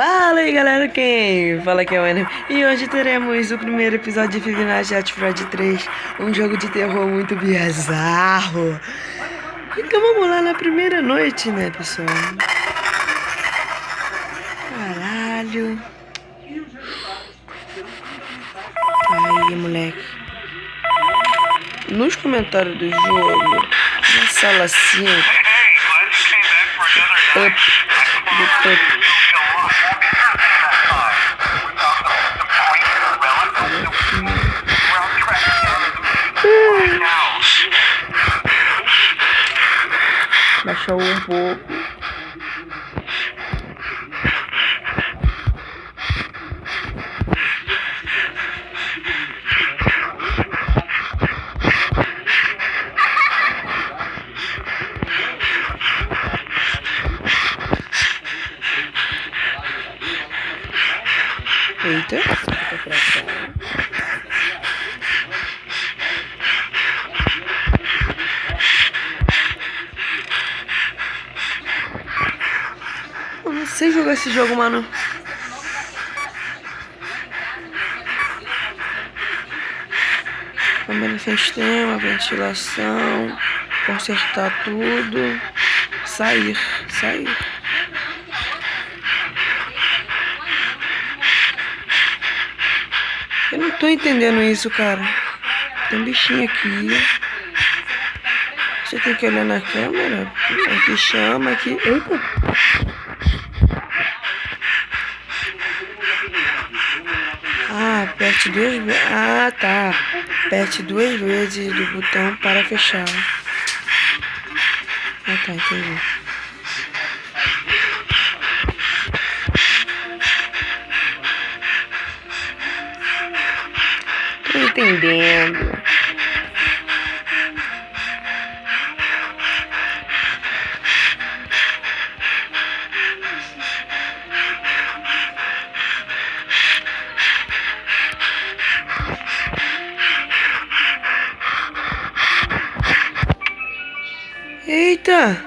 Fala aí galera, quem fala aqui é o Enem. E hoje teremos o primeiro episódio de Five Nights at Freddy's 3, um jogo de terror muito bizarro. Então vamos lá na primeira noite, né, pessoal? Caralho. Aí, moleque. Nos comentários do jogo, na sala 5, baixou um pouco. Eita. Eu não sei jogar esse jogo, mano. Câmera sem sistema, ventilação, consertar tudo, sair. Eu não tô entendendo isso, cara. Tem bichinho aqui. Você tem que olhar na câmera. Aqui chama, aqui. Eita! Ah, aperte duas vezes. Ah, tá. Aperte duas vezes do botão para fechar. Ah, tá, entendi. Tô entendendo. Eita!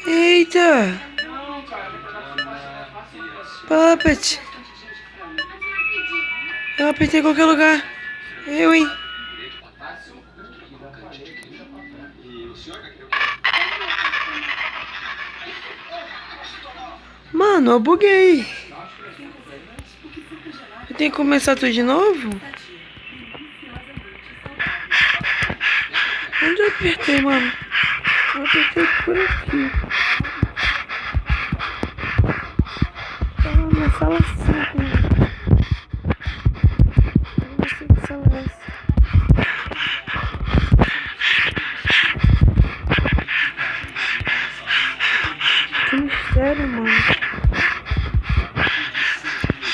Eita! Puppet! Eu apertei em qualquer lugar. Eu, hein? Mano, eu buguei. Eu tenho que começar tudo de novo? Onde eu apertei, mano? Eu apertei por aqui. Tava na sala 5, mano. Eu não sei que sala é essa. Que mistério, mano.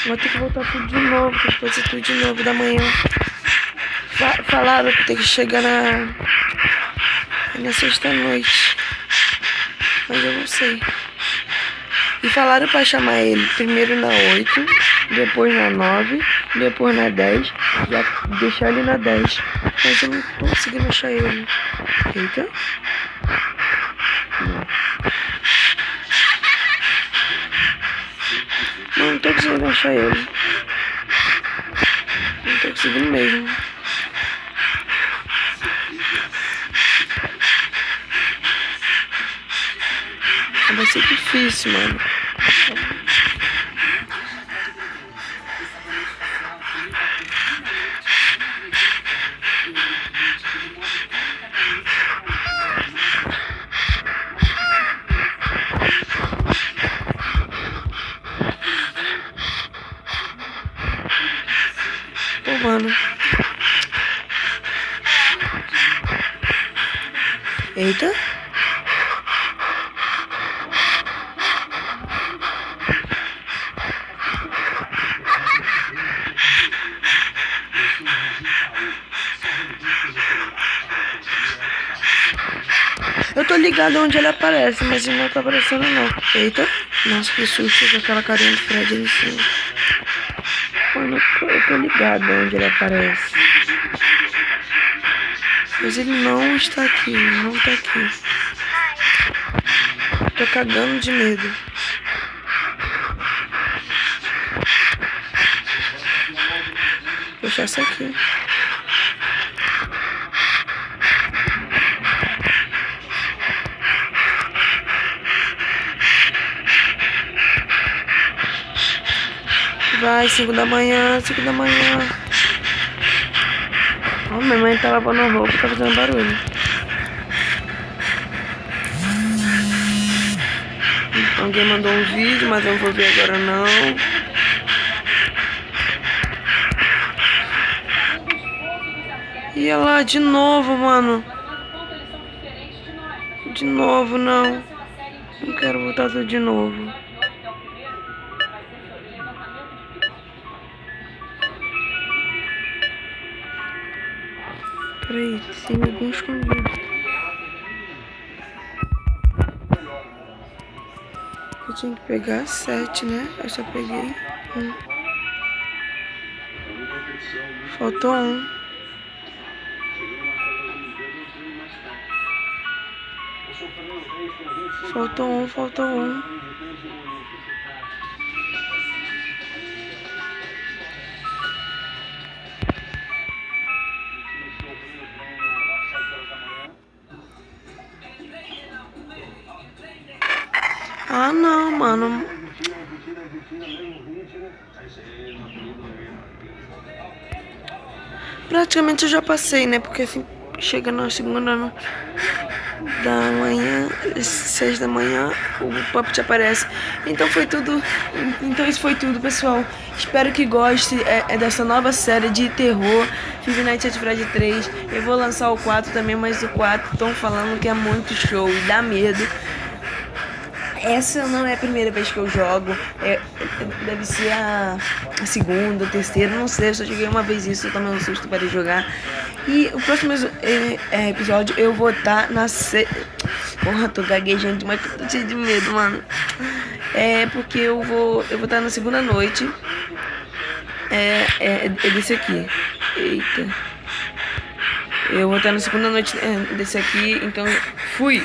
Vou ter que voltar tudo de novo. Tem que fazer tudo de novo da manhã. Falaram que tem que chegar na sexta-noite. Mas eu não sei. E falaram pra chamar ele primeiro na 8, depois na 9, depois na 10, já deixar ele na 10. Mas eu não tô conseguindo achar ele. Eita. Não tô conseguindo achar ele. Não tô conseguindo mesmo. Vai ser difícil, mano. Pô, mano. Eita. Eu tô ligado onde ele aparece, mas ele não tá aparecendo não. Eita. Nossa, que susto com aquela carinha do Fred ali em cima. Mano, eu tô ligado onde ele aparece. Mas ele não está aqui, não tá aqui. cagando de medo. Vou fechar isso aqui. Vai, 5 da manhã, 5 da manhã. Ó, minha mãe tá lavando roupa, tá fazendo barulho. Alguém mandou um vídeo, mas eu não vou ver agora não. E olha lá, de novo, mano. De novo, não. Não quero voltar tudo de novo. Peraí, tem algum escondido. Eu tinha que pegar 7, né? Eu só peguei 1. Faltou 1. Faltou 1. Ah, não, mano. Praticamente eu já passei, né? Porque assim, chega na segunda da manhã, 6 da manhã, o pop-up aparece. Então foi tudo. Então isso foi tudo, pessoal. Espero que goste dessa nova série de terror, Five Nights at Freddy 3. Eu vou lançar o 4 também, mas o 4 estão falando que é muito show e dá medo. Essa não é a primeira vez que eu jogo, deve ser a segunda, a terceira, não sei, eu só joguei uma vez isso, eu tomei um susto para jogar. E o próximo episódio eu vou estar na Porra, tô gaguejando demais, tô cheio de medo, mano. É porque eu vou estar na segunda noite, é desse aqui, eita. Eu vou estar na segunda noite desse aqui, então fui!